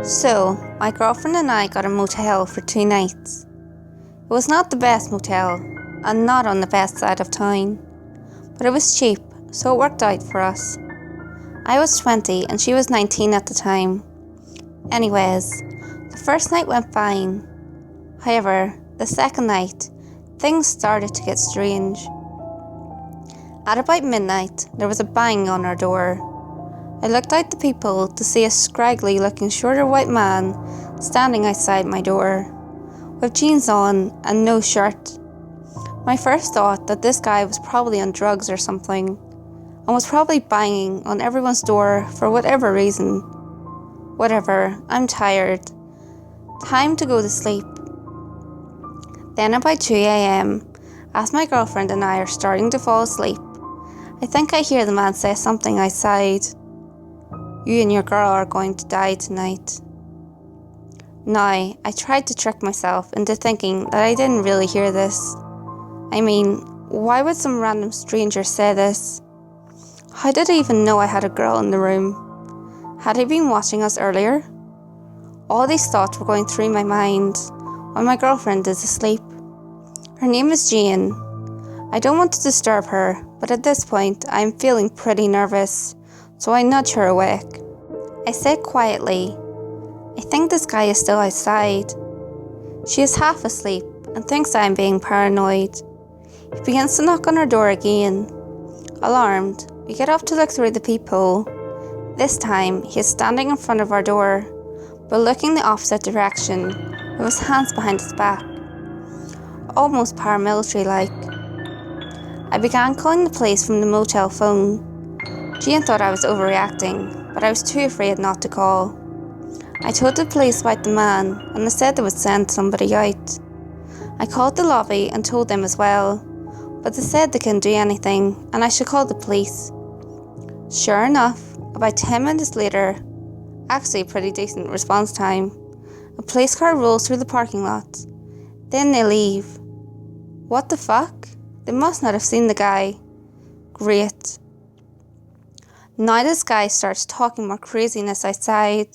So, my girlfriend and I got a motel for 2 nights. It was not the best motel, and not on the best side of town, but it was cheap, so it worked out for us. I was 20 and she was 19 at the time. Anyways, the first night went fine. However, the second night, things started to get strange. At about midnight, there was a bang on our door. I looked out the peephole to see a scraggly looking shorter white man standing outside my door, with jeans on and no shirt. My first thought that this guy was probably on drugs or something, and was probably banging on everyone's door for whatever reason. Whatever, I'm tired. Time to go to sleep. Then about 2 a.m, as my girlfriend and I are starting to fall asleep, I think I hear the man say something outside. "You and your girl are going to die tonight." Now, I tried to trick myself into thinking that I didn't really hear this. I mean, why would some random stranger say this? How did he even know I had a girl in the room? Had he been watching us earlier? All these thoughts were going through my mind while my girlfriend is asleep. Her name is Jane. I don't want to disturb her, but at this point I am feeling pretty nervous, so I nudge her awake. I say quietly, "I think this guy is still outside." She is half asleep and thinks I am being paranoid. He begins to knock on her door again. Alarmed, we get up to look through the peephole. This time, he is standing in front of our door, but looking the opposite direction, with his hands behind his back. Almost paramilitary-like. I began calling the police from the motel phone. Jane thought I was overreacting, but I was too afraid not to call. I told the police about the man, and they said they would send somebody out. I called the lobby and told them as well, but they said they couldn't do anything, and I should call the police. Sure enough, about 10 minutes later, actually a pretty decent response time, a police car rolls through the parking lot. Then they leave. What the fuck? They must not have seen the guy. Great. Now this guy starts talking more craziness outside.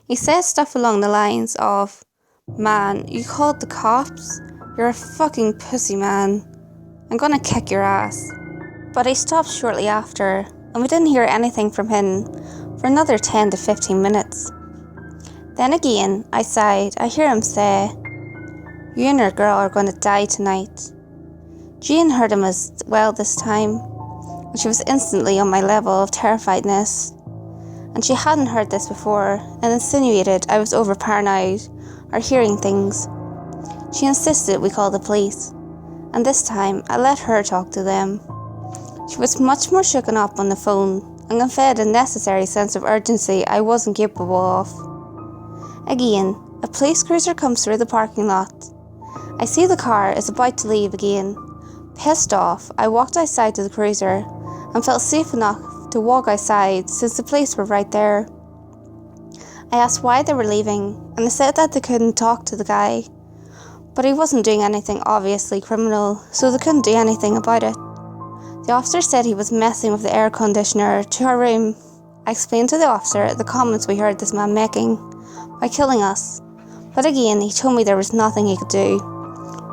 He says stuff along the lines of, "Man, you called the cops? You're a fucking pussy, man. I'm gonna kick your ass." But he stopped shortly after, and we didn't hear anything from him for another 10 to 15 minutes. Then again, outside, I hear him say, "You and your girl are gonna die tonight." Jane heard him as well this time, and she was instantly on my level of terrifiedness. And she hadn't heard this before, and insinuated I was over-paranoid or hearing things. She insisted we call the police, and this time I let her talk to them. She was much more shooken up on the phone, and conveyed a necessary sense of urgency I wasn't capable of. Again, a police cruiser comes through the parking lot. I see the car is about to leave again. Pissed off, I walked outside to the cruiser, and felt safe enough to walk outside since the police were right there. I asked why they were leaving, and they said that they couldn't talk to the guy. But he wasn't doing anything obviously criminal, so they couldn't do anything about it. The officer said he was messing with the air conditioner to our room. I explained to the officer the comments we heard this man making by killing us, but again he told me there was nothing he could do.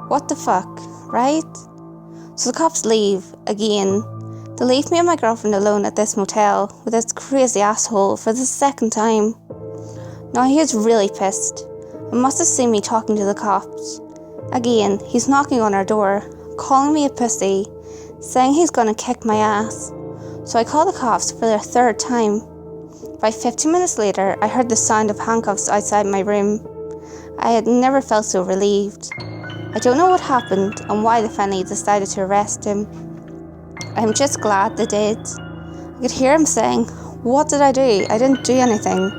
What the fuck, right? So the cops leave again. They leave me and my girlfriend alone at this motel with this crazy asshole for the second time. Now he is really pissed and must have seen me talking to the cops. Again, he's knocking on our door, calling me a pussy, saying he's gonna kick my ass. So I call the cops for the third time. By 15 minutes later, I heard the sound of handcuffs outside my room. I had never felt so relieved. I don't know what happened and why they finally decided to arrest him. I'm just glad they did. I could hear him saying, "What did I do? I didn't do anything,"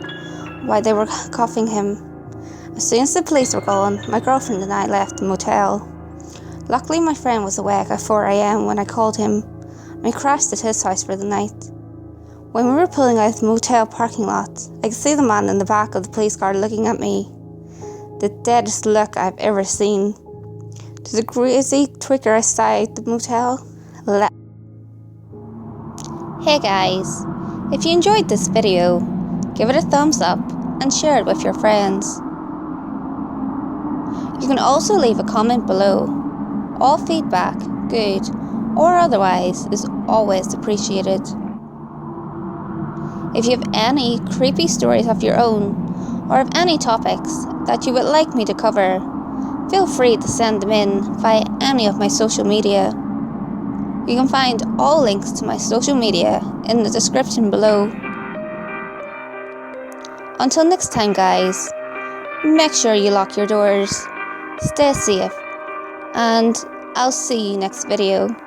while they were cuffing him. As soon as the police were gone, my girlfriend and I left the motel. Luckily my friend was awake at 4 a.m. when I called him, and we crashed at his house for the night. When we were pulling out of the motel parking lot, I could see the man in the back of the police car looking at me. The deadest look I've ever seen. There's a crazy tweaker outside the motel. Hey guys, if you enjoyed this video, give it a thumbs up and share it with your friends. You can also leave a comment below. All feedback, good or otherwise, is always appreciated. If you have any creepy stories of your own, or have any topics that you would like me to cover, feel free to send them in via any of my social media. You can find all links to my social media in the description below. Until next time guys, make sure you lock your doors, stay safe, and I'll see you next video.